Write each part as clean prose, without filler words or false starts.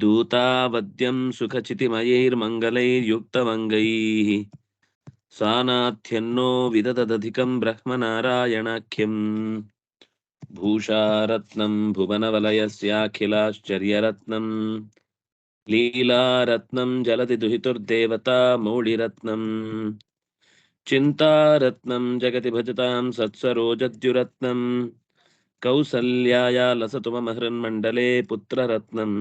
दूतावद्यं सुखचितिमयैर्मङ्गलैर्युक्तमङ्गैः सानाथ्यन्नो विदधदधिकं ब्रह्मनारायणाख्यम् भूषारत्नं भुवनवलयस्याखिलाश्चर्यरत्नं लीलारत्नं जलति दुहितुर्देवता मौळिरत्नं चिन्तारत्नं जगति भजतां सत्सरोजद्युरत्नं कौसल्याया लसतु मम हृन्मण्डले पुत्ररत्नम्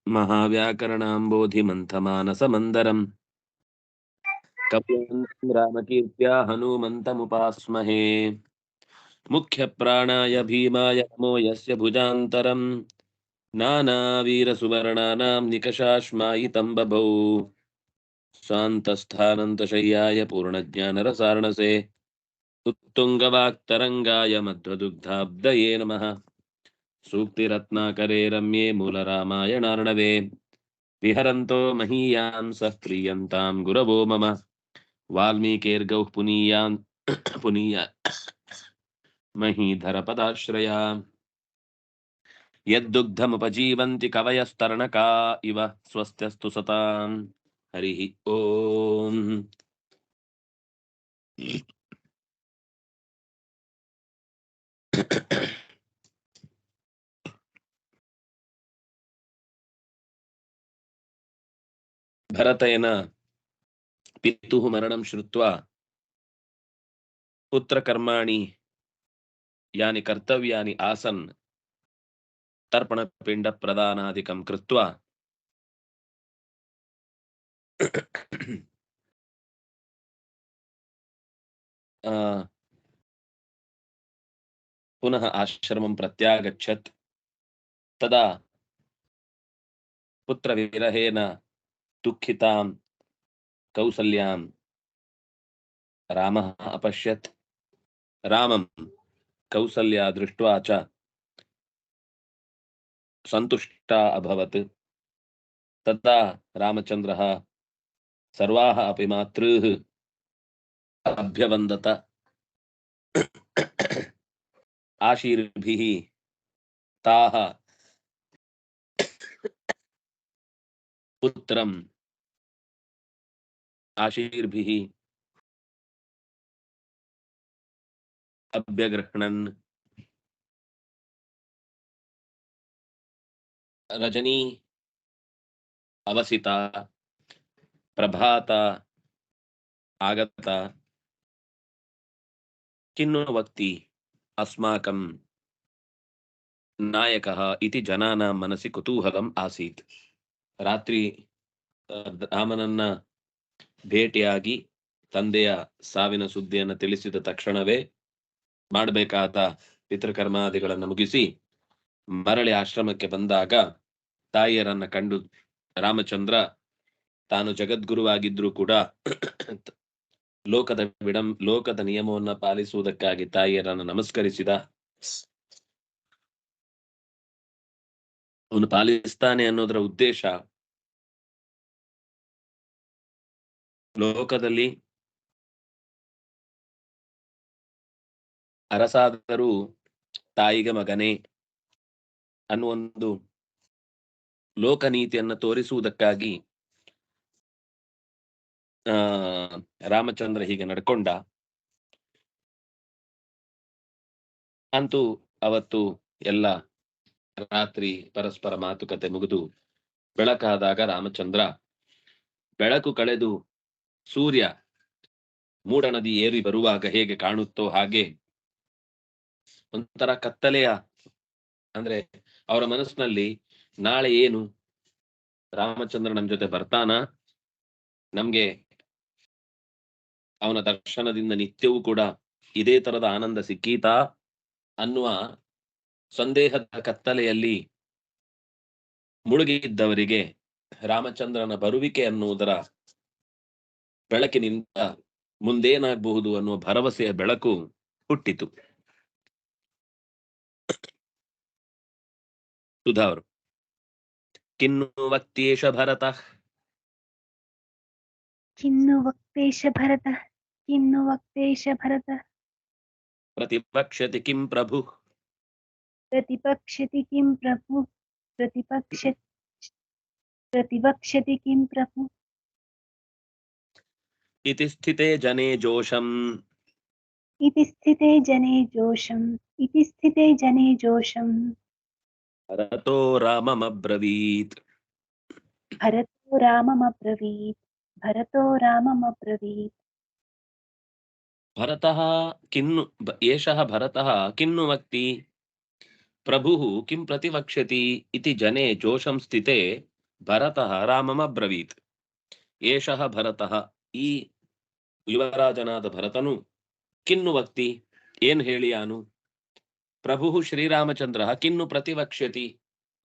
महाव्याकरणाम्बोधिमन्थमानसमन्दरम् कपिवन्तं रामकीर्त्या हनूमन्तमुपास्महे मुख्यप्राणाय भीमाय नमो यस्य भुजान्तरम् नानावीरसुवर्णानां निकषाश्मायितं बभौ स्वान्तस्थानन्तशय्याय पूर्णज्ञानरसार्णसे उत्तुङ्गवाक्तरङ्गाय मध्वदुग्धाब्दये नमः सूक्तिरत्नाकरे रम्ये मूलरामायणार्णवे विहरन्तो महीयान् सः प्रीयन्तां गुरवो मम वाल्मीकिर्गौः पुनीयान् पुनीया महीधरपदाश्रया यद्दुग्धमुपजीवन्ति कवयस्तरणका इव स्वस्त्यस्तु सतां हरिः ओम् भरतेन पितुः मरणं श्रुत्वा पुत्रकर्माणि यानि कर्तव्यानि आसन् तर्पणपिण्डप्रदानादिकं कृत्वा पुनः आश्रमं प्रत्यागच्छत्। तदा पुत्रविरहेण दुःखितां कौसल्यां रामः अपश्यत्। रामं कौसल्या दृष्ट्वा च सन्तुष्टा अभवत्। तदा रामचन्द्रः सर्वाः अपि मातृः अभ्यवन्दत। आशीर्भिः ताः पुत्रम् आशीर्भिः अभ्यगृह्णन्। रजनी अवसिता, प्रभाता आगता। किन्नु वक्ति अस्माकं नायकः इति जनानां मनसि कुतूहलम् आसीत्। ರಾತ್ರಿ ರಾಮನನ್ನ ಭೇಟಿಯಾಗಿ ತಂದೆಯ ಸಾವಿನ ಸುದ್ದಿಯನ್ನು ತಿಳಿಸಿದ ತಕ್ಷಣವೇ ಮಾಡಬೇಕಾದ ಪಿತೃಕರ್ಮಾದಿಗಳನ್ನು ಮುಗಿಸಿ ಮರಳಿ ಆಶ್ರಮಕ್ಕೆ ಬಂದಾಗ ತಾಯಿಯರನ್ನ ಕಂಡು ರಾಮಚಂದ್ರ ತಾನು ಜಗದ್ಗುರುವಾಗಿದ್ರೂ ಕೂಡ ಲೋಕದ ನಿಯಮವನ್ನ ಪಾಲಿಸುವುದಕ್ಕಾಗಿ ತಾಯಿಯರನ್ನು ನಮಸ್ಕರಿಸಿದ. ಅವನು ಪಾಲಿಸ್ತಾನೆ ಅನ್ನೋದರ ಉದ್ದೇಶ ಲೋಕದಲ್ಲಿ ಅರಸಾದರೂ ತಾಯಿಗೆ ಮಗನೇ ಅನ್ನುವೊಂದು ಲೋಕನೀತಿಯನ್ನು ತೋರಿಸುವುದಕ್ಕಾಗಿ ರಾಮಚಂದ್ರ ಹೀಗೆ ನಡ್ಕೊಂಡ. ಅಂತೂ ಅವತ್ತು ಎಲ್ಲ ರಾತ್ರಿ ಪರಸ್ಪರ ಮಾತುಕತೆ ಮುಗಿದು ಬೆಳಕಾದಾಗ ರಾಮಚಂದ್ರ ಬೆಳಕು ಕಳೆದು ಸೂರ್ಯ ಮೂಡನದಿ ಏರಿ ಬರುವಾಗ ಹೇಗೆ ಕಾಣುತ್ತೋ ಹಾಗೆ ಒಂಥರ ಕತ್ತಲೆಯ, ಅಂದ್ರೆ ಅವರ ಮನಸ್ಸಿನಲ್ಲಿ ನಾಳೆ ಏನು, ರಾಮಚಂದ್ರ ನಮ್ ಜೊತೆ ಬರ್ತಾನ, ನಮ್ಗೆ ಅವನ ದರ್ಶನದಿಂದ ನಿತ್ಯವೂ ಕೂಡ ಇದೇ ತರದ ಆನಂದ ಸಿಕ್ಕೀತಾ ಅನ್ನುವ ಸಂದೇಹದ ಕತ್ತಲೆಯಲ್ಲಿ ಮುಳುಗಿದ್ದವರಿಗೆ ರಾಮಚಂದ್ರನ ಬರುವಿಕೆ ಅನ್ನುವುದರ ಬೆಳಕಿನಿಂದ ಮುಂದೇನಾಗಬಹುದು ಅನ್ನುವ ಭರವಸೆಯ ಬೆಳಕು ಹುಟ್ಟಿತು. ಸುಧಾ ಅವರು ಕಿನ್ನು ವಕ್ತೇಶ ಭರತ ಕಿನ್ನು ವಕ್ತೇಶ ಭರತ ಪ್ರತಿಪಕ್ಷತಿ ಕಿಂ ಪ್ರಭು प्रतिपक्षति किं प्रभु प्रतिवक्षति किं प्रभु इति स्थिते जने जोषम् इति स्थिते जने जोषम् भरतो राममब्रवीत् भरतो राममब्रवीत् भरतः किन्नु एषः भरतः किन्नु वक्ति प्रभुः किं प्रतिवक्ष्यति इति जने जोषं स्थिते भरतः राममब्रवीत् एषः भरतः ಈ ಯುವರಾಜನಾದ ಭರತನು ಕಿನ್ನು ವಕ್ತಿ ಏನ್ ಹೇಳಿಯಾನು ಪ್ರಭು ಶ್ರೀರಾಮಚಂದ್ರ ಕಿನ್ನು ಪ್ರತಿವಕ್ಷ್ಯತಿ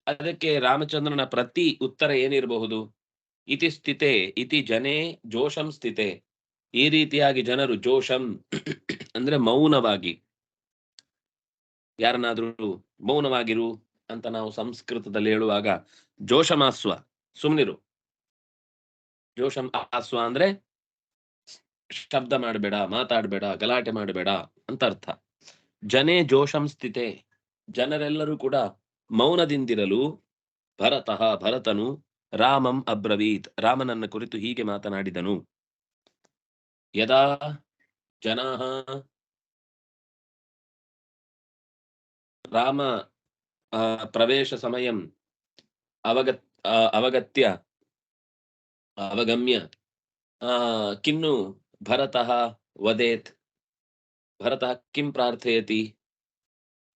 ಅದಕ್ಕೆ ರಾಮಚಂದ್ರನ ಪ್ರತಿ ಉತ್ತರ ಏನಿರಬಹುದು ಇತಿ ಸ್ಥಿತೆ ಇತಿ ಜನೇ ಜೋಷಂ ಸ್ಥಿತೆ ಈ ರೀತಿಯಾಗಿ ಜನರು ಜೋಷಂ ಅಂದ್ರೆ ಮೌನವಾಗಿ ಯಾರನ್ನಾದ್ರೂ ಮೌನವಾಗಿರು ಅಂತ ನಾವು ಸಂಸ್ಕೃತದಲ್ಲಿ ಹೇಳುವಾಗ ಜೋಷಮಾಸ್ವ ಸುಮ್ನಿರು ಜೋಷಂ ಆಸ್ವ ಅಂದ್ರೆ ಶಬ್ದ ಮಾಡಬೇಡ ಮಾತಾಡಬೇಡ ಗಲಾಟೆ ಮಾಡಬೇಡ ಅಂತ ಅರ್ಥ ಜನೇ ಜೋಷಂ ಸ್ಥಿತೆ ಜನರೆಲ್ಲರೂ ಕೂಡ ಮೌನದಿಂದಿರಲು ಭರತನು ರಾಮಂ ಅಬ್ರವೀತ್ ರಾಮನನ್ನ ಕುರಿತು ಹೀಗೆ ಮಾತನಾಡಿದನು ಯದಾ ಜನಾಃ ರಾಮ ಪ್ರವೇಶ ಸಮಯಂ ಅವಗಮ್ಯ ಕಿನ್ನು ಭರತಃ ವದೇತ್ ಭರತಃ ಕಿಂ ಪ್ರಾರ್ಥಯತಿ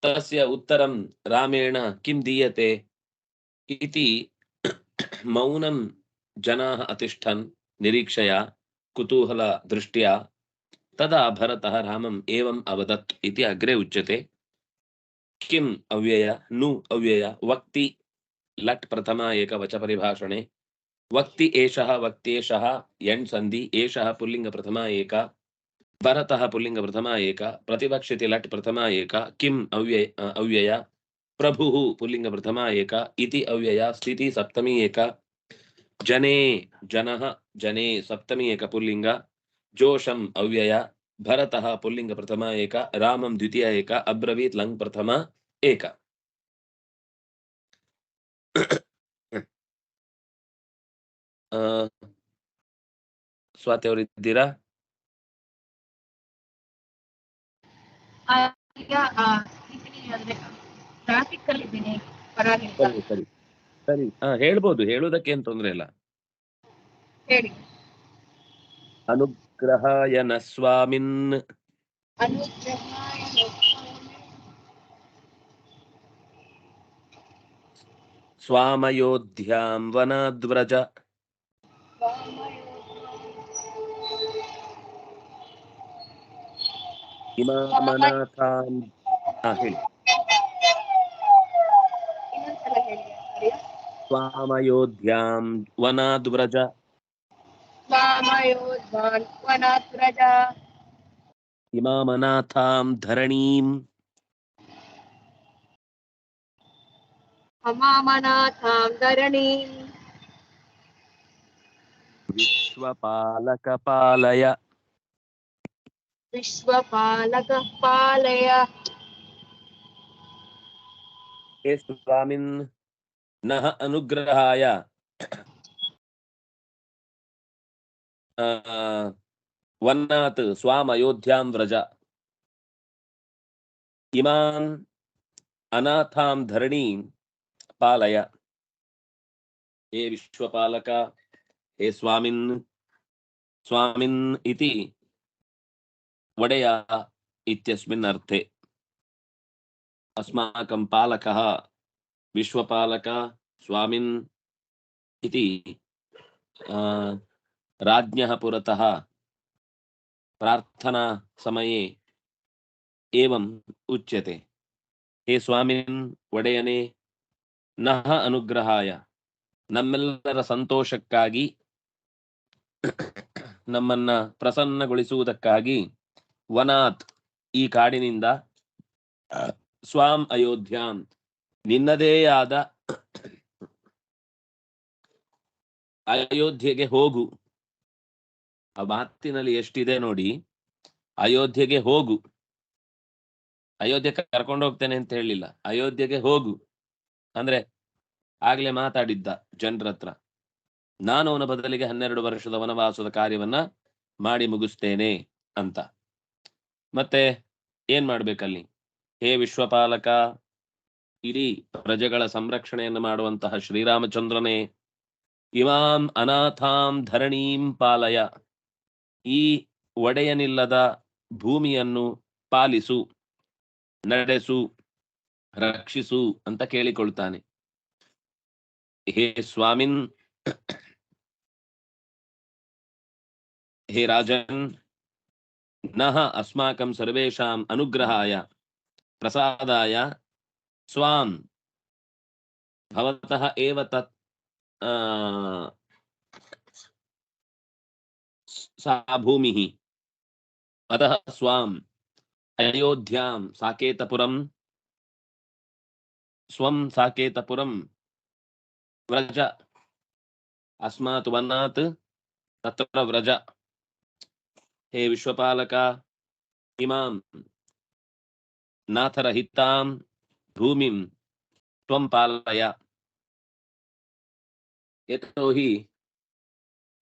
ತಸ್ಯ ಉತ್ತರಂ ರಾಮೇಣ ಕಿಂ ದೀಯತೆ ಇತಿ ಮೌನಂ ಜನಾಃ ಅತಿಷ್ಠನ್ ನಿರೀಕ್ಷಯ ಕುತೂಹಲ ದೃಷ್ಟ್ಯಾ ತದಾ ಭರತಃ ರಾಮಂ ಏವಂ ಅವದತ್ ಇತಿ ಅಗ್ರೆ ಉಚ್ಯತೆ किम अव्यय नु अव्यय वक्ति लट् प्रथमा एकवच परिभाषणे वक्ति एषः वक्त्येषः यण् संधि एषः पुल्लिंग प्रथमा एक भरतः पुल्लिंग प्रथमा एक प्रतिवक्षति लट् प्रथमा एक किम अव्यय प्रभुः पुल्लिंग प्रथमा एक इति अव्यय स्थिति सप्तमी एक जने जनः जने सप्तमी एक पुल्लिंग जोषम अव्यय भरतः पुल्लिंग प्रथमा एक रामं द्वितीय एक अब्रवीत् लङ् प्रथमा एक ಸ್ವಾತಿ ಅವರಿದ್ದೀರಾ ಟ್ರಾಫಿಕ್ ಅಲ್ಲಿ ಇದ್ದೀನಿ ಪರವಾಗಿಲ್ಲ ಸರಿ ಸರಿ ಸರಿ ಹೇಳ್ಬೋದು ಹೇಳೋದಕ್ಕೆ ಏನು ತೊಂದರೆ ಇಲ್ಲ ಹೇಳಿ ಅನುಗ್ರಹಾಯ ನ ಸ್ವಾಮಿನ್ ಸ್ವಾಮಯೋಧ್ಯಾಂ ವನಾದ್ವ್ರಜ ಇಮಾಮನಾಥಾಂ ಹೇಳಿ ಸ್ವಾಮಯೋಧ್ಯಾಂ ವನಾದ್ವ್ರಜ ಇಮಾಮನಾಥಾಂ ಧರಣೀಂ ವಿಶ್ವಪಾಲಕ ಪಾಲಯ ಹೇ ಸ್ವಾಮಿನ್ ನಃ ಅನುಗ್ರಹಾಯ ವನ್ನಾತ್ ಸ್ವಾಮ್ ಅಯೋಧ್ಯಾಂ ವ್ರಜ ಇಮಾನ್ ಅನಾಥಾಂ ಧರಣೀಂ ಪಾಲಯ ಹೇ ವಿಶ್ವಪಾಲಕ ಹೇ ಸ್ವಾಮಿನ್ ಸ್ವಾಮಿನ್ ಇತಿ ಒಡೆಯ ಇತ್ಯಸ್ಮಿನ್ ಅರ್ಥೆ अस्माकं पालकः विश्वपालक स्वामिन् इति राज्ञः पुरतः प्रार्थना समये एवम् उच्यते हे स्वामिन् ಒಡೆಯನೇ ನಹ ಅನುಗ್ರಹಾಯ ನಮ್ಮೆಲ್ಲರ ಸಂತೋಷಕ್ಕಾಗಿ ನಮ್ಮನ್ನ ಪ್ರಸನ್ನಗೊಳಿಸುವುದಕ್ಕಾಗಿ ವನಾತ್ ಈ ಕಾಡಿನಿಂದ ಸ್ವಾಂ ಅಯೋಧ್ಯಾಂ ನಿನ್ನದೇ ಆದ ಅಯೋಧ್ಯೆಗೆ ಹೋಗು. ಆ ಮಾತಿನಲ್ಲಿ ಎಷ್ಟಿದೆ ನೋಡಿ. ಅಯೋಧ್ಯೆಗೆ ಹೋಗು. ಅಯೋಧ್ಯೆ ಕರ್ಕೊಂಡು ಹೋಗ್ತೇನೆ ಅಂತ ಹೇಳಿಲ್ಲ, ಅಯೋಧ್ಯೆಗೆ ಹೋಗು ಅಂದ್ರೆ ಆಗ್ಲೇ ಮಾತಾಡಿದ್ದ ಜನರ ಹತ್ರ, ನಾನು ಅವನ ಬದಲಿಗೆ 12 ವರ್ಷದ ವನವಾಸದ ಕಾರ್ಯವನ್ನ ಮಾಡಿ ಮುಗಿಸ್ತೇನೆ ಅಂತ. ಮತ್ತೆ ಏನ್ ಮಾಡ್ಬೇಕಲ್ಲಿ? ಹೇ ವಿಶ್ವಪಾಲಕ, ಇಡೀ ಪ್ರಜೆಗಳ ಸಂರಕ್ಷಣೆಯನ್ನು ಮಾಡುವಂತಹ ಶ್ರೀರಾಮಚಂದ್ರನೇ, ಇಮಾಂ ಅನಾಥಾಂ ಧರಣೀಂ ಪಾಲಯ, ಈ ಒಡೆಯನಿಲ್ಲದ ಭೂಮಿಯನ್ನು ಪಾಲಿಸು, ನಡೆಸು, ರಕ್ಷಿಸು ಅಂತ ಕೇಳಿಕೊಳ್ತಾನೆ. ಹೇ ಸ್ವಾಮಿನ್, ಹೇ ರಾಜನ್, ನಃ ಅಸ್ಮಾಕಂ ಸರ್ವೇಷಾಂ ಅನುಗ್ರಹಾಯ ಪ್ರಸಾದಾಯ ಸ್ವಾಂ ಭವತಃ ಏವ ತತ್ ಸಾ ಭೂಮಿಃ ಅತಃ ಸ್ವಾಂ ಅಯೋಧ್ಯಾಂ ಸಾಕೇತಪುರಂ ಸ್ವಂ ಸಾಕೇತಪುರಂ ವ್ರಜ ಅಸ್ಮಾತ್ ವನಾತ್ ತತ್ರ ವ್ರಜ. ಹೇ ವಿಶ್ವಪಾಲಕ, ಇಮಾಂ ನಾಥರಹಿತಾಂ ಭೂಮಿಂ ತ್ವಂ ಪಾಲಯ, ಯತೋ ಹಿ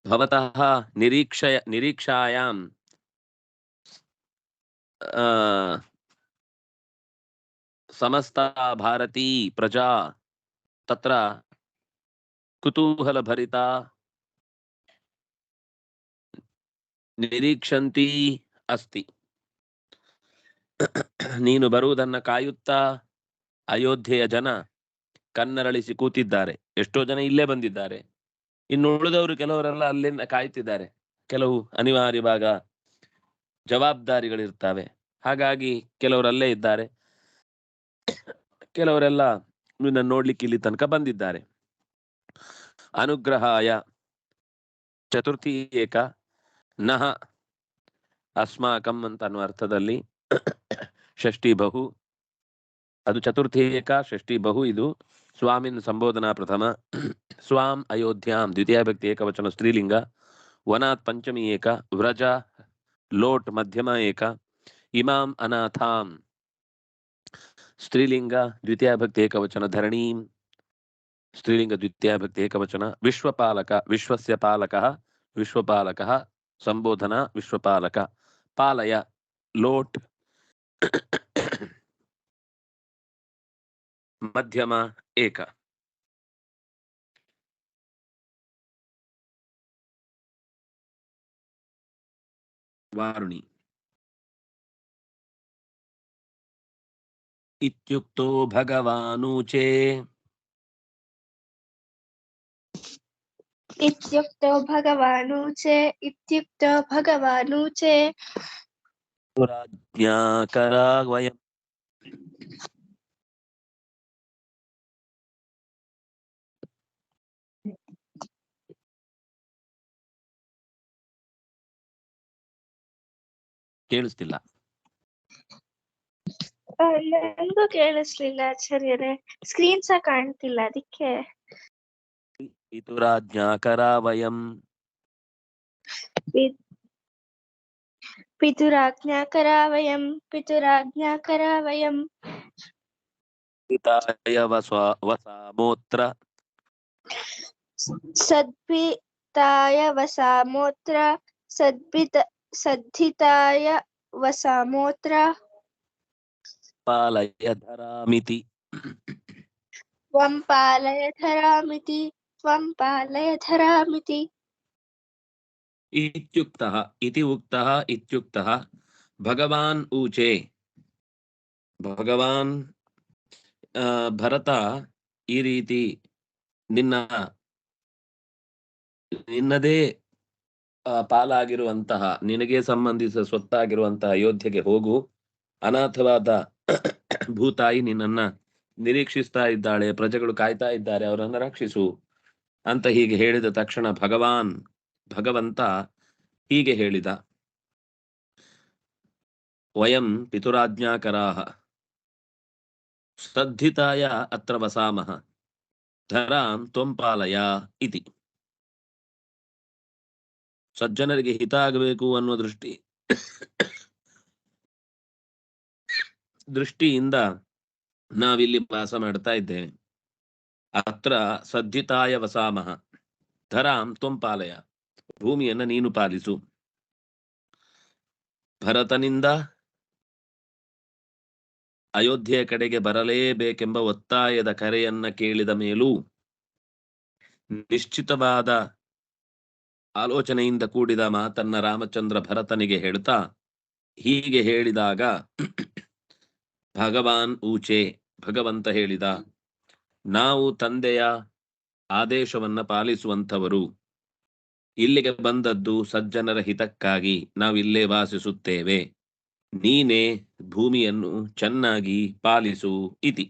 ಭವತಃ ನಿರೀಕ್ಷಾಯಾಂ ಸಮಸ್ತ ಭಾರತೀ ಪ್ರಜಾ ತತ್ರ ಕುತೂಹಲ ಭರಿತಾ ನಿರೀಕ್ಷಂತಿ ಅಸ್ತಿ. ನೀನು ಬರುವುದನ್ನ ಕಾಯುತ್ತಾ ಅಯೋಧ್ಯೆಯ ಜನ ಕಣ್ಣರಳಿಸಿ ಕೂತಿದ್ದಾರೆ. ಎಷ್ಟೋ ಜನ ಇಲ್ಲೇ ಬಂದಿದ್ದಾರೆ, ಇನ್ನು ಉಳಿದವರು ಕೆಲವರೆಲ್ಲ ಅಲ್ಲಿಂದ ಕಾಯ್ತಿದ್ದಾರೆ. ಕೆಲವು ಅನಿವಾರ್ಯವಾಗ ಜವಾಬ್ದಾರಿಗಳಿರ್ತವೆ, ಹಾಗಾಗಿ ಕೆಲವರಲ್ಲೇ ಇದ್ದಾರೆ, ಕೆಲವರೆಲ್ಲ ನಿನ್ನ ನೋಡ್ಲಿಕ್ಕೆ ಇಲ್ಲಿ ತನಕ ಬಂದಿದ್ದಾರೆ. ಅನುಗ್ರಹಾಯ ಚತುರ್ಥಿ ಏಕ ನಹ ಅಸ್ಮಾಕಂ ಅಂತ ಅನ್ನುವ ಅರ್ಥದಲ್ಲಿ ಷಷ್ಠಿ ಬಹು, ಅದು ಚತುರ್ಥಿ ಏಕ ಷಷ್ಠಿ ಬಹು, ಇದು ಸ್ವಾಮಿನ್ ಸಂಬೋಧನಾ ಪ್ರಥಮ. ಸ್ವಾಂ ಅಯೋಧ್ಯಾಂ ದ್ವಿತೀಯ ಭಕ್ತಿ ಏಕವಚನ ಸ್ತ್ರೀಲಿಂಗ. ವನಾತ್ ಪಂಚಮಿ ಏಕ, ವ್ರಜ ಲೋಟ್ ಮಧ್ಯಮ ಏಕ. ಇಮಾಂ ಅನಾಥಾಂ ಸ್ತ್ರೀಲಿಂಗ ದ್ವಿತೀಯ ಭಕ್ತಿ ಏಕವಚನ ಧರಣೀಂ ಸ್ತ್ರೀಲಿಂಗ ದ್ವಿತೀಯ ಭಕ್ತಿ ಏಕವಚನ. ವಿಶ್ವಪಾಲಕ ವಿಶ್ವಸ್ಯ ಪಾಲಕಃ ವಿಶ್ವಪಾಲಕಃ ಸಂಬೋಧನಾ ವಿಶ್ವಪಾಲಕ. ಪಾಲಯ ಲೋಟ್ ಮಧ್ಯಮ ಏಕ. ವಾರುಣಿ ಇತ್ಯುಕ್ತೋ ಭಗವಾನೂಚೆ इत्युक्तो भगवानुचे इत्युक्तो भगवानुचे ರಾಜ್ಞಾಕರಾ ವಯಂ. ಕೇಳಿಸ್ತಿಲ್ಲ. ನನಗೂ ಕೇಳಿಸ್ಲಿಲ್ಲ ಆಚಾರ್ಯರೇ, ಸ್ಕ್ರೀನ್ ಸಹ ಕಾಣ್ತಿಲ್ಲ ಅದಕ್ಕೆ. ಇದು ರಾಜ್ಞಾಕರಾ ವಯಂ ಪಿತುರಾಜ್ಞಾಕರಾ ವಯಂ ಪಿತುರಾಜ್ಞಾಕರಾ ವಯಂ ಹಿತಾಯ ವಸಾಮೋತ್ರ ಸದ್ಭಿತಾಯ ವಸಾಮೋತ್ರ ಸದ್ಧಿತಾಯ ವಸಾಮೋತ್ರ ಪಾಲಯ ಧರಾಮಿತಿ. ತ್ವಂ ಪಾಲಯ ಧರಾಮಿತಿ ತ್ವಂ ಪಾಲಯ ಧರಾಮಿತಿ. ಇತ್ಯುಕ್ತಃ ಇತಿ ಉಕ್ತಃ ಇತ್ಯುಕ್ತಃ ಭಗವಾನ್ ಊಚೆ. ಭಗವಾನ್ ಭರತ ಈ ರೀತಿ ನಿನ್ನದೇ ಪಾಲಾಗಿರುವಂತಹ, ನಿನಗೆ ಸಂಬಂಧಿಸಿದ ಸ್ವತ್ತಾಗಿರುವಂತಹ ಅಯೋಧ್ಯೆಗೆ ಹೋಗು. ಅನಾಥವಾದ ಭೂತಾಯಿ ನಿನ್ನನ್ನ ನಿರೀಕ್ಷಿಸ್ತಾ ಇದ್ದಾಳೆ, ಪ್ರಜೆಗಳು ಕಾಯ್ತಾ ಇದ್ದಾರೆ, ಅವರನ್ನು ರಕ್ಷಿಸು ಅಂತ ಹೀಗೆ ಹೇಳಿದ ತಕ್ಷಣ ಭಗವಂತ ಹೀಗೆ ಹೇಳಿದ. ವಯಂ ಪಿತುರಾಜ್ಞಾಕರಾಹ ಶ್ರದ್ಧಿತಾಯ ಅತ್ರ ವಸಾಮಃ ಧರಾಂ ತ್ವಂ ಪಾಲಯ ಇತಿ. ಸಜ್ಜನರಿಗೆ ಹಿತ ಆಗಬೇಕು ಅನ್ನೋ ದೃಷ್ಟಿ ದೃಷ್ಟಿಯಿಂದ ನಾವಿಲ್ಲಿ ವಾಸ ಮಾಡ್ತಾ ಇದ್ದೇವೆ. ಅತ್ರ ಸದ್ಧಿತಾಯ ವಸಾಮಹ ಧರಾಂ ತ್ವಂ ಪಾಲಯ, ಭೂಮಿಯನ್ನ ನೀನು ಪಾಲಿಸು. ಭರತನಿಂದ ಅಯೋಧ್ಯೆಯ ಕಡೆಗೆ ಬರಲೇಬೇಕೆಂಬ ಒತ್ತಾಯದ ಕರೆಯನ್ನ ಕೇಳಿದ ಮೇಲೂ ನಿಶ್ಚಿತವಾದ ಆಲೋಚನೆಯಿಂದ ಕೂಡಿದ ಮಾತನ್ನ ರಾಮಚಂದ್ರ ಭರತನಿಗೆ ಹೇಳ್ತಾ ಹೀಗೆ ಹೇಳಿದಾಗ ಭಗವಾನ್ ಊಚೆ, ಭಗವಂತ ಹೇಳಿದ, ನಾವು ತಂದೆಯ ಆದೇಶವನ್ನ ಪಾಲಿಸುವಂಥವರು. ಇಲ್ಲಿಗೆ ಬಂದದ್ದು ಸಜ್ಜನರ ಹಿತಕ್ಕಾಗಿ. ನಾವಿಲ್ಲೇ ವಾಸಿಸುತ್ತೇವೆ. ನೀನೇ ಭೂಮಿಯನ್ನು ಚೆನ್ನಾಗಿ ಪಾಲಿಸು ಇತಿ.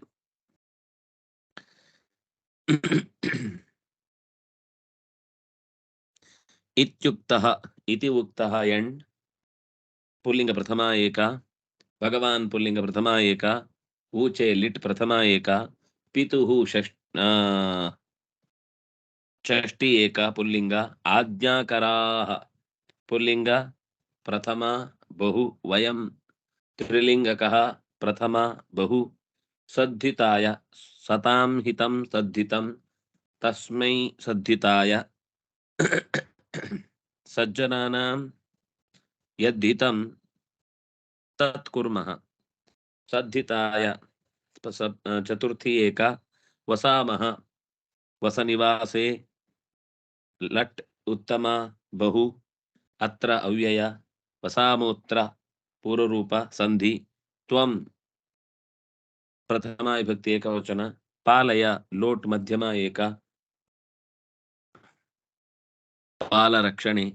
ಇತ್ಯುಕ್ತಃ ಇತಿ ಉಕ್ತಃ ಎಣ್ ಪುಲ್ಲಿಂಗ ಪ್ರಥಮ ಏಕ, ಭಗವಾನ್ ಪುಲ್ಲಿಂಗ ಪ್ರಥಮ ಏಕ, ಊಚೆ ಲಿಟ್ ಪ್ರಥಮ ಏಕ, ಪಿತುಃ ಷಷ್ಠಿ ಏಕ ಪುಲ್ಲಿಂಗ, ಆಜ್ಞಾಕರಾಃ ಪುಲ್ಲಿಂಗ ಪ್ರಥಮ ಬಹು, ವಯಂ ತ್ರಿಲಿಂಗಕಃ ಪ್ರಥಮ ಬಹು, ಸದ್ಧಿತಾಯ ಸತಾಂ ಹಿತಂ ಸದ್ಧಿತಂ ತಸ್ಮೈ ಸದ್ಧಿತಾಯ ಸಜ್ಜನಾನಾಂ ಯದ್ಹಿತಂ ತತ್ ಕುರ್ಮಃ. ಸದ್ಧಿತಾಯ ಚತುರ್ಥಿ ಏಕ, ವಸಾಮಃ ವಸನಿವಾಸೆ ಲಟ್ ಉತ್ತಮ ಬಹು, ಅತ್ರ ಅವ್ಯಯ, ವಸಾಮೋತ್ರ ಪೂರ್ವರೂಪ ಸಂಧಿ, ತ್ವಂ ಪ್ರಥಮ ವಿಭಕ್ತಿ ಏಕವಚನ, ಪಾಲಯ ಲೋಟ್ ಮಧ್ಯಮ ಏಕ, ಪಾಲ ರಕ್ಷಣೆ,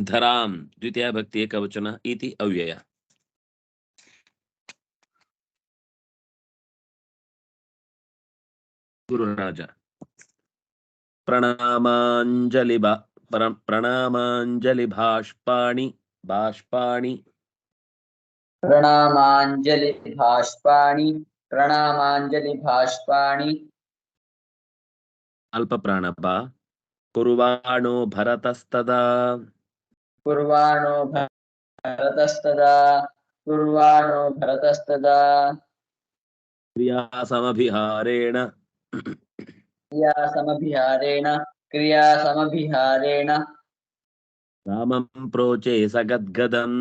ಧರಾಂ ದ್ವಿತೀಯ ಭಕ್ತಿ ಏಕವಚನ ಇತಿ ಅವ್ಯಯ. ಗುರುರಾಜ ಪ್ರಣಾಮಾಂಜಲಿ ಪ್ರಣಾಮಾಂಜಲಿ ಭಾಷ್ಪಾಣಿ ಬಾಷ್ಪಾಣಿ ಪ್ರಣಾಮಾಂಜಲಿ ಭಾಷ್ಪಾಣಿ ಪ್ರಣಾಮಾಂಜಲಿ ಭಾಷ್ಪಾಣಿ ಅಲ್ಪ ಪ್ರಾಣಪ್ಪ. ಕುರ್ವಾಣೋ ಭರತಸ್ತದಾ ಕುರ್ವಾಣೋ ಭರತಸ್ತದಾ ಕುರ್ವಾಣೋ ಭರತಸ್ತದಾ ಕ್ರಿಯಾ ಸಮಭಿಹಾರೇಣ ಕ್ರಿಯಾ ಸಮಭಿಹಾರೇಣ ರಾಮಂ ಪ್ರೋಚೆ ಸಗದ್ಗದಂ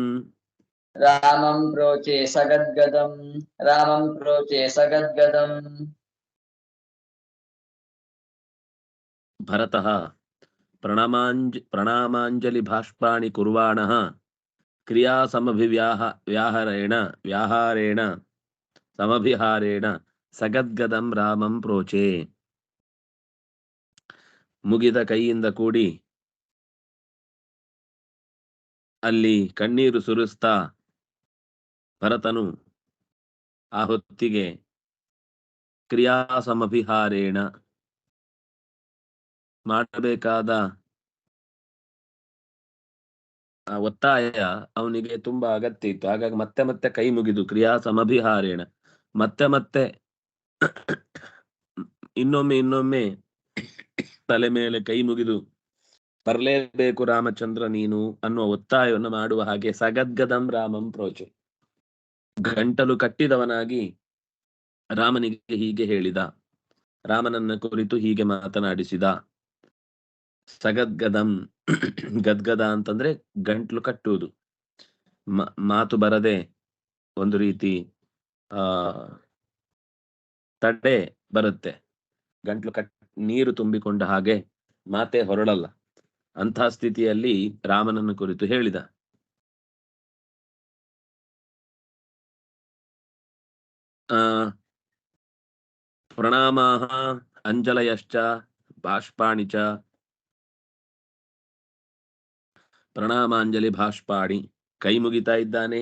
ರಾಮಂ ಪ್ರೋಚೆ ಸಗದ್ಗದಂ ಭರತಃ ಪ್ರಣಾಮಾಂಜಲಿ ಭಾಷ್ಪಾಣಿ ಕುರ್ವಾಣಃ ಕ್ರಿಯಾ ವ್ಯಾಹಾರೇಣ ಸಮಭಿಹಾರೇಣ ಸಗದ್ಗದಂ ರಾಮಂ ಪ್ರೋಚೆ. ಮುಗಿದ ಕೈಯಿಂದ ಕೂಡಿ ಅಲ್ಲಿ ಕಣ್ಣೀರು ಸುರಿಸ್ತಾ ಭರತನು ಆ ಹೊತ್ತಿಗೆ ಕ್ರಿಯಾ ಸಮಭಿಹಾರೇಣ ಮಾಡಬೇಕಾದ ಒತ್ತಾಯ ಅವನಿಗೆ ತುಂಬಾ ಅಗತ್ಯ ಇತ್ತು. ಹಾಗಾಗಿ ಮತ್ತೆ ಮತ್ತೆ ಕೈ ಮುಗಿದು ಕ್ರಿಯಾ ಸಮಭಿಹಾರೇಣ ಮತ್ತೆ ಇನ್ನೊಮ್ಮೆ ತಲೆ ಮೇಲೆ ಕೈ ಮುಗಿದು ಬರಲೇಬೇಕು ರಾಮಚಂದ್ರ ನೀನು ಅನ್ನುವ ಒತ್ತಾಯವನ್ನು ಮಾಡುವ ಹಾಗೆ ಸಗದ್ಗದಂ ರಾಮಂ ಪ್ರೋಚೆ, ಗಂಟಲು ಕಟ್ಟಿದವನಾಗಿ ರಾಮನಿಗೆ ಹೀಗೆ ಹೇಳಿದ, ರಾಮನನ್ನ ಕುರಿತು ಹೀಗೆ ಮಾತನಾಡಿಸಿದ. ಸಗದ್ಗದಂ, ಗದ್ಗದ ಅಂತಂದ್ರೆ ಗಂಟ್ಲು ಕಟ್ಟುವುದು, ಮಾತು ಬರದೆ ಒಂದು ರೀತಿ ತಡೆ ಬರುತ್ತೆ. ಗಂಟ್ಲು ನೀರು ತುಂಬಿಕೊಂಡ ಹಾಗೆ ಮಾತೆ ಹೊರಡಲ್ಲ. ಅಂಥ ಸ್ಥಿತಿಯಲ್ಲಿ ರಾಮನನ್ನು ಕುರಿತು ಹೇಳಿದ. ಪ್ರಣಾಮಾಹ ಅಂಜಲಯಶ್ಚ ಬಾಷ್ಪಾಣಿ ಚ ಪ್ರಣಾಮಾಂಜಲಿ ಭಾಷ್ಪಾಣಿ, ಕೈ ಮುಗಿತಾ ಇದ್ದಾನೆ,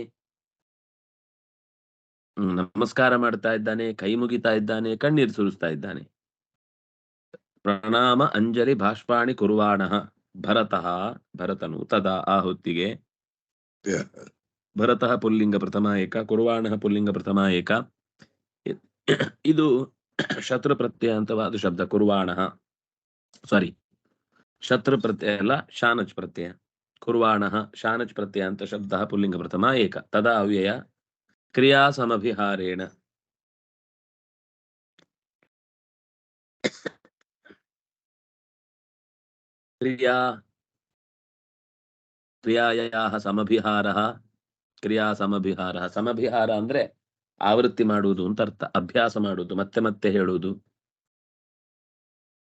ನಮಸ್ಕಾರ ಮಾಡ್ತಾ ಇದ್ದಾನೆ, ಕೈ ಮುಗಿತಾ ಇದ್ದಾನೆ, ಕಣ್ಣೀರು ಸುರಿಸ್ತಾ ಇದ್ದಾನೆ. ಪ್ರಣಾಮ ಅಂಜಲಿ ಭಾಷ್ಪಾಣಿ ಕುರ್ವಾಣಃ ಭರತಃ, ಭರತನು ತದಾ ಆ ಹೊತ್ತಿಗೆ, ಭರತಃ ಪುಲ್ಲಿಂಗ ಪ್ರಥಮ ಏಕ, ಕುರ್ವಾಣಃ ಪುಲ್ಲಿಂಗ ಪ್ರಥಮ ಏಕ. ಇದು ಶತ್ರು ಪ್ರತ್ಯಯಾಂತವಾದ ಶಬ್ದ. ಕುರ್ವಾಣಃ ಶತ್ರು ಪ್ರತ್ಯಯ ಅಲ್ಲ, ಶಾನಚ್ ಪ್ರತ್ಯಯ. ಕುರ್ವಾಣಃ ಶಾನಚ್ ಪ್ರತ್ಯಯಾಂತ ಶಬ್ದ ಪುಲ್ಲಿಂಗ ಪ್ರಥಮ ಏಕ. ತದಾ ಅವ್ಯಯ ಕ್ರಿಯಾ ಸಮಭಿಹಾರೇಣ. ಕ್ರಿಯಾಯಾಃ ಸಮಭಿಹಾರಃ. ಕ್ರಿಯಾ ಸಮಭಿಹಾರಃ. ಸಮಭಿಹಾರ ಅಂದ್ರೆ ಆವೃತ್ತಿ ಮಾಡುವುದು ಅಂತ ಅರ್ಥ. ಅಭ್ಯಾಸ ಮಾಡುವುದು, ಮತ್ತೆ ಮತ್ತೆ ಹೇಳುವುದು.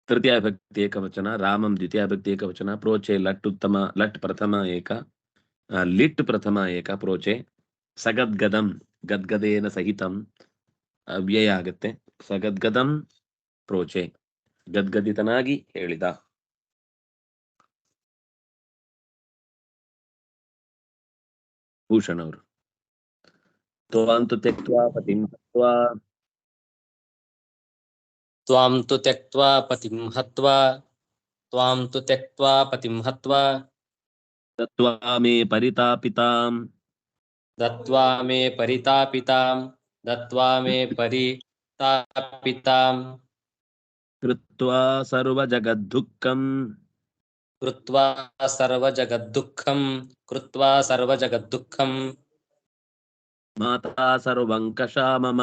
ತೃತೀಯ ವಿಭಕ್ತಿ ಏಕವಚನ, ರಾಮಂ ದ್ವಿತೀಯ ವಿಭಕ್ತಿ ಏಕವಚನ, ಪ್ರೋಚೆ ಲಟ್ ಉತ್ತಮ, ಲಟ್ ಪ್ರಥಮ ಏಕ, ಲಿಟ್ ಪ್ರಥಮ ಏಕ, ಪ್ರೋಚೆ. ಸಗದ್ಗದಂ, ಗದ್ಗದೇನ ಸಹಿತಂ, ಅವ್ಯಯ ಆಗತ್ತೆ. ಸಗದ್ಗದಂ ಪ್ರೋಚೆ, ಗದ್ಗದಿತನಾಗಿ ಹೇಳಿದ. ಭೂಷಣ್ ಅವರು ತ್ವಾಂತು ತ್ಯಕ್ತ್ವಾ ಪತಿಂ ಹತ್ವಾ. ತ್ವಾಂ ತು ತ್ಯಕ್ತ್ವಾ ಪತಿಂ ಹತ್ವಾ. ತ್ವಾಂ ತು ತ್ಯಕ್ತ್ವಾ ಪತಿಂ ಹತ್ವಾ. ದತ್ವಾ ಮೇ ಪರಿತಾಪಿತಾಂ. ದತ್ವಾ ಮೇ ಪರಿತಾಪಿತಾಂ. ದತ್ವಾ ಮೇ ಪರಿತಾಪಿತಾಂ. ಕೃತ್ವಾ ಸರ್ವಜಗದ್ದುಃಖಂ. ಕೃತ್ವಾ ಸರ್ವಜಗದ್ದುಃಖಂ. ಕೃತ್ವಾ ಸರ್ವಜಗದ್ದುಃಖಂ. ಮಾತಾ ಸರ್ವಂ ಕಷಾ ಮಮ.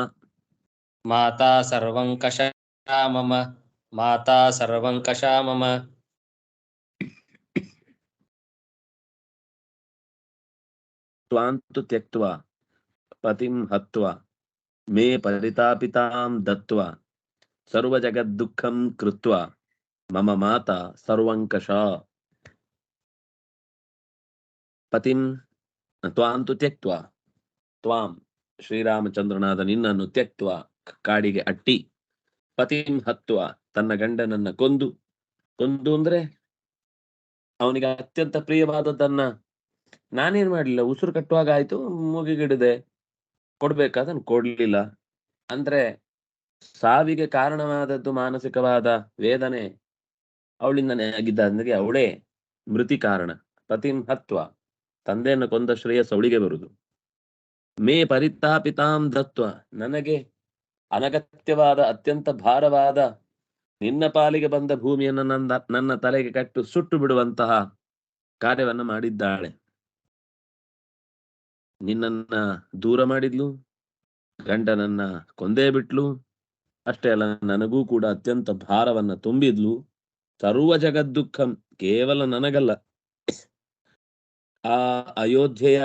ಮಾತಾ ಸರ್ವಂ ಕಷಾ ಮಮ. ಮಾತಾ ಸರ್ವಂ ಕಷಾ ಮಮ. ತ್ವಾಂತು ತ್ಯಕ್ತ್ವಾ ಪತಿಂ ಹತ್ವಾ ಮೇ ಪರಿತಾಪಿತಾಂ ದತ್ವಾ ಸರ್ವಜಗದ್ದುಃಖಂ ಕೃತ್ವಾ ಮಮ ಮಾತಾ ಸರ್ವಂ ಕಷಾ. ಪತಿಂ ತ್ವಾಂತು ತ್ಯಕ್ತ್ವಾ, ತ್ವಾಂ ಶ್ರೀರಾಮಚಂದ್ರನಾದ ನಿನ್ನನ್ನು ತ್ಯಕ್ತ್ವಾ ಕಾಡಿಗೆ ಅಟ್ಟಿ, ಪತಿಂ ಹತ್ವಾ ತನ್ನ ಗಂಡನನ್ನ ಕೊಂದು. ಕೊಂದು ಅಂದ್ರೆ ಅವನಿಗೆ ಅತ್ಯಂತ ಪ್ರಿಯವಾದದ್ದನ್ನ ನಾನೇನ್ ಮಾಡ್ಲಿಲ್ಲ, ಉಸಿರು ಕಟ್ಟುವಾಗ ಆಯ್ತು, ಮುಗಿಗಿಡದೆ ಕೊಡ್ಬೇಕಾದನ್ನು ಕೊಡ್ಲಿಲ್ಲ. ಅಂದ್ರೆ ಸಾವಿಗೆ ಕಾರಣವಾದದ್ದು ಮಾನಸಿಕವಾದ ವೇದನೆ ಅವಳಿಂದನೇ ಆಗಿದ್ದಾದ್ರೆ ಅವಳೇ ಮೃತಿ ಕಾರಣ. ಪತಿಂ ಹತ್ವ, ತಂದೆಯನ್ನು ಕೊಂದ ಶ್ರೇಯಸ್ ಅವಳಿಗೆ ಬರುದು. ಮೇ ಪರಿತಾಪಿತಾಂ ದತ್ವ, ನನಗೆ ಅನಗತ್ಯವಾದ ಅತ್ಯಂತ ಭಾರವಾದ ನಿನ್ನ ಪಾಲಿಗೆ ಬಂದ ಭೂಮಿಯನ್ನು ನನ್ನ ತಲೆಗೆ ಕಟ್ಟು ಸುಟ್ಟು ಬಿಡುವಂತಹ ಕಾರ್ಯವನ್ನ ಮಾಡಿದ್ದಾಳೆ. ನಿನ್ನನ್ನ ದೂರ ಮಾಡಿದ್ಲು, ಗಂಡನನ್ನ ಕೊಂದೇ ಬಿಟ್ಲು. ಅಷ್ಟೇ ಅಲ್ಲ, ನನಗೂ ಕೂಡ ಅತ್ಯಂತ ಭಾರವನ್ನ ತುಂಬಿದ್ಲು. ಸರ್ವ ಜಗದ್ದುಃಖಂ, ಕೇವಲ ನನಗಲ್ಲ, ಆ ಅಯೋಧ್ಯೆಯ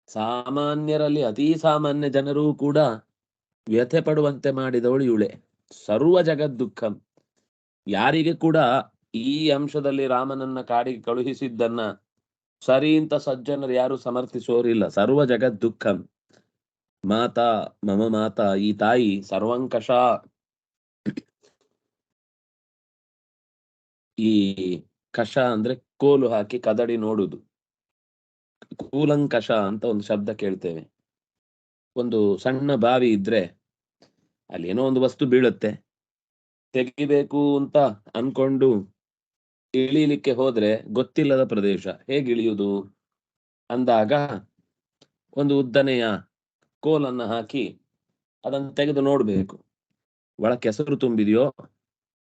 ಸಾಮಾನ್ಯರಲ್ಲಿ ಅತೀ ಸಾಮಾನ್ಯ ಜನರೂ ಕೂಡ ವ್ಯಥೆ ಪಡುವಂತೆ ಮಾಡಿದವಳು ಇವಳೆ. ಸರ್ವ ಜಗದ್ದುಃಖಂ, ಯಾರಿಗೆ ಕೂಡ ಈ ಅಂಶದಲ್ಲಿ ರಾಮನನ್ನ ಕಾಡಿಗೆ ಕಳುಹಿಸಿದ್ದನ್ನ ಸರಿ ಅಂತ ಸಜ್ಜನರು ಯಾರು ಸಮರ್ಥಿಸೋರಿಲ್ಲ. ಸರ್ವ ಜಗದ್ದುಃಖಂ. ಮಾತಾ ಮಮ ಮಾತಾ, ಈ ತಾಯಿ ಸರ್ವಂಕಷ, ಈ ಕಷ ಅಂದ್ರೆ ಕೋಲು ಹಾಕಿ ಕದಡಿ ನೋಡುದು. ಕೂಲಂಕಷ ಅಂತ ಒಂದು ಶಬ್ದ ಕೇಳ್ತೇವೆ. ಒಂದು ಸಣ್ಣ ಬಾವಿ ಇದ್ರೆ ಅಲ್ಲಿ ಏನೋ ಒಂದು ವಸ್ತು ಬೀಳುತ್ತೆ, ತೆಗಿಬೇಕು ಅಂತ ಅನ್ಕೊಂಡು ಇಳಿಲಿಕ್ಕೆ ಹೋದ್ರೆ ಗೊತ್ತಿಲ್ಲದ ಪ್ರದೇಶ, ಹೇಗೆ ಇಳಿಯುವುದು ಅಂದಾಗ ಒಂದು ಉದ್ದನೆಯ ಕೋಲನ್ನ ಹಾಕಿ ಅದನ್ನು ತೆಗೆದು ನೋಡ್ಬೇಕು. ಒಳ ಕೆಸರು ತುಂಬಿದೆಯೋ,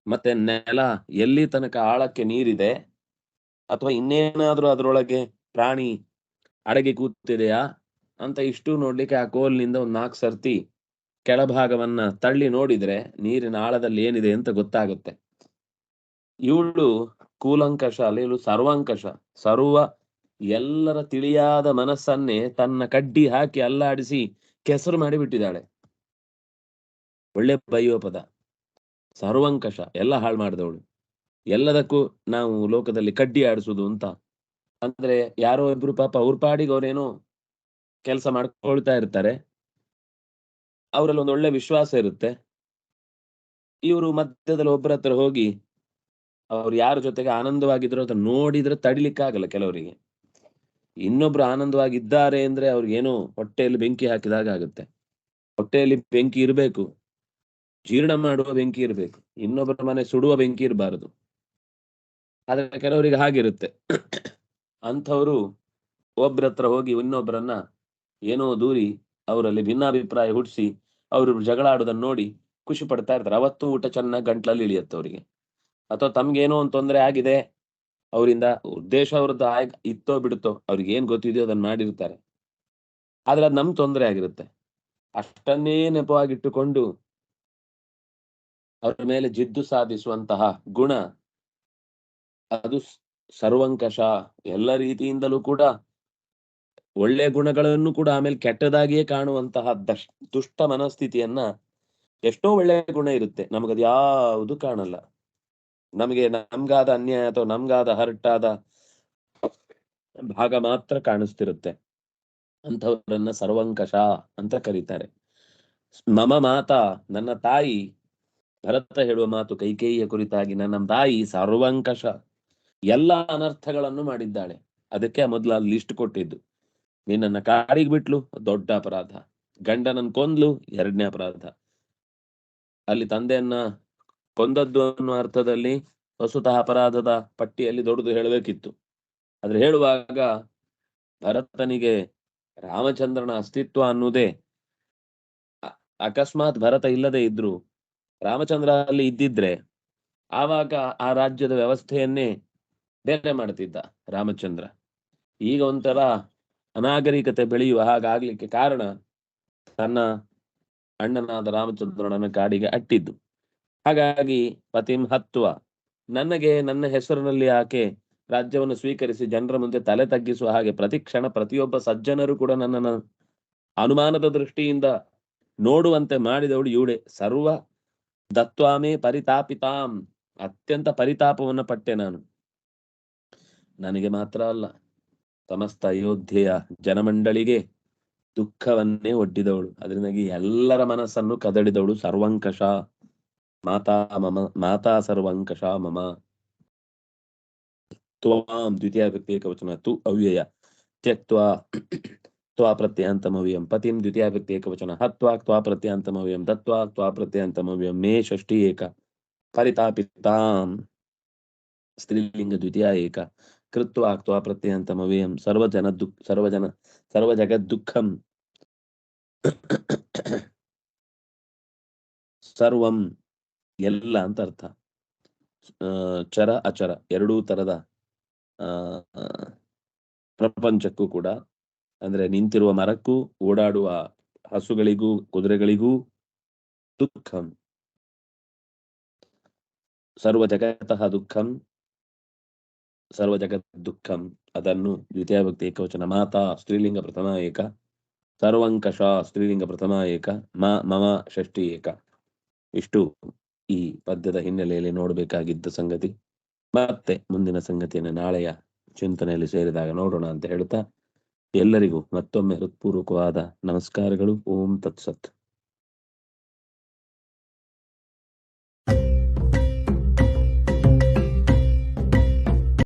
ಮತ್ತೆ ನೆಲ ಎಲ್ಲಿ ತನಕ ಆಳಕ್ಕೆ ನೀರಿದೆ, ಅಥವಾ ಇನ್ನೇನಾದ್ರೂ ಅದರೊಳಗೆ ಪ್ರಾಣಿ ಅಡಗಿ ಕೂತಿದೆಯಾ ಅಂತ ಇಷ್ಟು ನೋಡ್ಲಿಕ್ಕೆ ಆ ಕೋಲ್ನಿಂದ ಒಂದು 4 ಸರ್ತಿ ಕೆಳಭಾಗವನ್ನ ತಳ್ಳಿ ನೋಡಿದ್ರೆ ನೀರಿನ ಆಳದಲ್ಲಿ ಏನಿದೆ ಅಂತ ಗೊತ್ತಾಗುತ್ತೆ. ಇವಳು ಕೂಲಂಕಷ ಅಲ್ಲ, ಇವಳು ಸರ್ವಂಕಷ. ಸರ್ವ ಎಲ್ಲರ ತಿಳಿಯಾದ ಮನಸ್ಸನ್ನೇ ತನ್ನ ಕಡ್ಡಿ ಹಾಕಿ ಅಲ್ಲಾಡಿಸಿ ಕೆಸರು ಮಾಡಿ ಬಿಟ್ಟಿದ್ದಾಳೆ. ಒಳ್ಳೆ ಬಯ್ಯೋ ಪದ, ಸರ್ವಂಕಷ, ಎಲ್ಲ ಹಾಳು ಮಾಡಿದವಳು. ಎಲ್ಲದಕ್ಕೂ ನಾವು ಲೋಕದಲ್ಲಿ ಕಡ್ಡಿ ಆಡಿಸುದು ಅಂತ ಅಂದ್ರೆ, ಯಾರೋ ಇಬ್ರು ಪಾಪ ಅವ್ರ ಪಾಡಿಗೆ ಅವ್ರೇನೋ ಕೆಲಸ ಮಾಡ್ಕೊಳ್ತಾ ಇರ್ತಾರೆ, ಅವರಲ್ಲಿ ಒಂದು ಒಳ್ಳೆ ವಿಶ್ವಾಸ ಇರುತ್ತೆ. ಇವರು ಮಧ್ಯದಲ್ಲಿ ಒಬ್ಬರ ಹತ್ರ ಹೋಗಿ ಅವ್ರು ಯಾರ ಜೊತೆಗೆ ಆನಂದವಾಗಿದ್ರು ಅಂತ ನೋಡಿದ್ರೆ ತಡಿಲಿಕ್ಕಾಗಲ್ಲ ಕೆಲವರಿಗೆ. ಇನ್ನೊಬ್ರು ಆನಂದವಾಗಿದ್ದಾರೆ ಅಂದ್ರೆ ಅವ್ರಿಗೇನೋ ಹೊಟ್ಟೆಯಲ್ಲಿ ಬೆಂಕಿ ಹಾಕಿದಾಗ ಆಗುತ್ತೆ. ಹೊಟ್ಟೆಯಲ್ಲಿ ಬೆಂಕಿ ಇರಬೇಕು, ಜೀರ್ಣ ಮಾಡುವ ಬೆಂಕಿ ಇರಬೇಕು, ಇನ್ನೊಬ್ಬರ ಮನೆ ಸುಡುವ ಬೆಂಕಿ ಇರಬಾರದು. ಆದ್ರೆ ಕೆಲವರಿಗೆ ಹಾಗಿರುತ್ತೆ. ಅಂಥವ್ರು ಒಬ್ರ ಹತ್ರ ಹೋಗಿ ಇನ್ನೊಬ್ಬರನ್ನ ಏನೋ ದೂರಿ ಅವರಲ್ಲಿ ಭಿನ್ನಾಭಿಪ್ರಾಯ ಹುಟ್ಟಿಸಿ ಅವರು ಜಗಳ ಆಡೋದನ್ನ ನೋಡಿ ಖುಷಿ ಪಡ್ತಾ ಇರ್ತಾರೆ. ಅವತ್ತು ಊಟ ಚೆನ್ನಾಗಿ ಗಂಟ್ಲಲ್ಲಿ ಇಳಿಯುತ್ತೆ ಅವರಿಗೆ. ಅಥವಾ ತಮ್ಗೇನೋ ಒಂದು ತೊಂದರೆ ಆಗಿದೆ, ಅವರಿಂದ ಉದ್ದೇಶ ಅವ್ರದ್ದು ಇತ್ತೋ ಬಿಡುತ್ತೋ, ಅವ್ರಿಗೆ ಏನ್ ಗೊತ್ತಿದೆಯೋ ಅದನ್ನ ಮಾಡಿರ್ತಾರೆ. ಆದ್ರೆ ಅದು ನಮ್ ತೊಂದರೆ ಆಗಿರುತ್ತೆ. ಅಷ್ಟನ್ನೇ ನೆಪವಾಗಿಟ್ಟುಕೊಂಡು ಅವರ ಮೇಲೆ ಜಿದ್ದು ಸಾಧಿಸುವಂತಹ ಗುಣ ಅದು ಸರ್ವಂಕಷ. ಎಲ್ಲ ರೀತಿಯಿಂದಲೂ ಕೂಡ ಒಳ್ಳೆ ಗುಣಗಳನ್ನು ಕೂಡ ಆಮೇಲೆ ಕೆಟ್ಟದಾಗಿಯೇ ಕಾಣುವಂತಹ ದುಷ್ಟ ಮನಸ್ಥಿತಿಯನ್ನ, ಎಷ್ಟೋ ಒಳ್ಳೆ ಗುಣ ಇರುತ್ತೆ, ನಮಗದು ಯಾವುದು ಕಾಣಲ್ಲ. ನಮಗೆ ನಮ್ಗಾದ ಅನ್ಯಾಯ ಅಥವಾ ನಮ್ಗಾದ ಹರ್ಟ್ ಆದ ಭಾಗ ಮಾತ್ರ ಕಾಣಿಸ್ತಿರುತ್ತೆ. ಅಂಥವರನ್ನ ಸರ್ವಂಕಷ ಅಂತ ಕರೀತಾರೆ. ಮಮ ಮಾತಾ, ನನ್ನ ತಾಯಿ, ಭರತ ಹೇಳುವ ಮಾತು ಕೈಕೇಯಿಯ ಕುರಿತಾಗಿ, ನನ್ನ ತಾಯಿ ಸರ್ವಂಕಷ, ಎಲ್ಲ ಅನರ್ಥಗಳನ್ನು ಮಾಡಿದ್ದಾಳೆ. ಅದಕ್ಕೆ ಮೊದಲ ಲಿಸ್ಟ್ ಕೊಟ್ಟಿದ್ದು. ನಿನ್ನನ್ನ ಕಾಡಿಗೆ ಬಿಟ್ಲು, ದೊಡ್ಡ ಅಪರಾಧ. ಗಂಡನನ್ನ ಕೊಂದ್ಲು, ಎರಡನೇ ಅಪರಾಧ. ಅಲ್ಲಿ ತಂದೆಯನ್ನ ಕೊಂದದ್ದು ಅನ್ನುವ ಅರ್ಥದಲ್ಲಿ ವಸುತಃ ಅಪರಾಧದ ಪಟ್ಟಿಯಲ್ಲಿ ದೊಡ್ಡದು ಹೇಳಬೇಕಿತ್ತು. ಆದ್ರೆ ಹೇಳುವಾಗ ಭರತನಿಗೆ ರಾಮಚಂದ್ರನ ಅಸ್ತಿತ್ವ ಅನ್ನುವುದೇ, ಅಕಸ್ಮಾತ್ ಭರತ ಇಲ್ಲದೆ ಇದ್ರು ರಾಮಚಂದ್ರ ಅಲ್ಲಿ ಇದ್ದಿದ್ರೆ ಆವಾಗ ಆ ರಾಜ್ಯದ ವ್ಯವಸ್ಥೆಯನ್ನೇ ಬೇರೆ ಮಾಡ್ತಿದ್ದ ರಾಮಚಂದ್ರ. ಈಗ ಒಂಥರ ಅನಾಗರಿಕತೆ ಬೆಳೆಯುವ ಹಾಗಾಗ್ಲಿಕ್ಕೆ ಕಾರಣ ತನ್ನ ಅಣ್ಣನಾದ ರಾಮಚಂದ್ರನನ್ನ ಕಾಡಿಗೆ ಅಟ್ಟಿದ್ದು. ಹಾಗಾಗಿ ಪತಿಂ ಹತ್ವ, ನನಗೆ ನನ್ನ ಹೆಸರಿನಲ್ಲಿ ಆಕೆ ರಾಜ್ಯವನ್ನು ಸ್ವೀಕರಿಸಿ ಜನರ ಮುಂದೆ ತಲೆ ತಗ್ಗಿಸುವ ಹಾಗೆ ಪ್ರತಿಕ್ಷಣ ಪ್ರತಿಯೊಬ್ಬ ಸಜ್ಜನರು ಕೂಡ ನನ್ನನ್ನು ಅನುಮಾನದ ದೃಷ್ಟಿಯಿಂದ ನೋಡುವಂತೆ ಮಾಡಿದವಳು ಇವಳೆ. ಸರ್ವ ದತ್ವಾಮೇ ಪರಿತಾಪಿತಾಂ, ಅತ್ಯಂತ ಪರಿತಾಪವನ್ನು ಪಟ್ಟೆ ನಾನು. ನನಗೆ ಮಾತ್ರ ಅಲ್ಲ, ಸಮಸ್ತ ಅಯೋಧ್ಯೆಯ ಜನಮಂಡಳಿಗೆ ದುಃಖವನ್ನೇ ಒಡ್ಡಿದವಳು. ಅದರಿಂದಾಗಿ ಎಲ್ಲರ ಮನಸ್ಸನ್ನು ಕದಡಿದವಳು. ಸರ್ವಂಕಷ ಮಾತಾ ಮಮ, ಮಾತಾ ಸರ್ವಂಕಷ ಮಮ. ತ್ವಾಂ ದ್ವಿತೀಯ ವ್ಯಕ್ತಿ ಏಕವಚನ, ತು ಅವ್ಯಯ, ತ್ಯಕ್ತ್ವಾ ತ್ವಾ ಪ್ರತ್ಯಯಾಂತಮವ್ಯಯಂ, ಪತಿಂ ದ್ವಿತೀಯ ವ್ಯಕ್ತಿ ಏಕವಚನ, ಹತ್ವಾ ತ್ವಾ ಪ್ರತ್ಯಯಾಂತಮವ್ಯಯಂ, ದತ್ವಾ ತ್ವಾ ಪ್ರತ್ಯಯಾಂತಮವ್ಯಯಂ, ಮೇ ಷಷ್ಠಿ ಏಕ, ಪರಿತಾಪಿತಾಂ ಸ್ತ್ರೀಲಿಂಗ ದ್ವಿತೀಯ ಏಕ, ಕೃತ್ವಾ ತ್ವಾ ಪ್ರತ್ಯಯಾಂತಮವ್ಯಯಂ, ಸರ್ವಜಗದ್ ಸರ್ವಂ ಎಲ್ಲ ಅಂತ ಅರ್ಥ. ಚರ ಅಚರ ಎರಡೂ ತರದ ಪ್ರಪಂಚಕ್ಕೂ ಕೂಡ, ಅಂದ್ರೆ ನಿಂತಿರುವ ಮರಕ್ಕೂ ಓಡಾಡುವ ಹಸುಗಳಿಗೂ ಕುದುರೆಗಳಿಗೂ ದುಃಖಂ. ಸರ್ವಜಗತಃ ದುಃಖಂ, ಸರ್ವಜಗತ್ ದುಃಖಂ. ಅದನ್ನು ದ್ವಿತೀಯ ವ್ಯಕ್ತಿ ಏಕವಚನ, ಮಾತಾ ಸ್ತ್ರೀಲಿಂಗ ಪ್ರಥಮ ಏಕ, ಸರ್ವಂಕಷ ಸ್ತ್ರೀಲಿಂಗ ಪ್ರಥಮ ಏಕ, ಮಮ ಷಷ್ಠಿ ಏಕ. ಇಷ್ಟು ಈ ಪದ್ಯದ ಹಿನ್ನೆಲೆಯಲ್ಲಿ ನೋಡಬೇಕಾಗಿದ್ದ ಸಂಗತಿ. ಮತ್ತೆ ಮುಂದಿನ ಸಂಗತಿಯನ್ನು ನಾಳೆಯ ಚಿಂತನೆಯಲ್ಲಿ ಸೇರಿದಾಗ ನೋಡೋಣ ಅಂತ ಹೇಳ್ತಾ ಎಲ್ಲರಿಗೂ ಮತ್ತೊಮ್ಮೆ ಹೃತ್ಪೂರ್ವಕವಾದ ನಮಸ್ಕಾರಗಳು. ಓಂ ತತ್ಸತ್.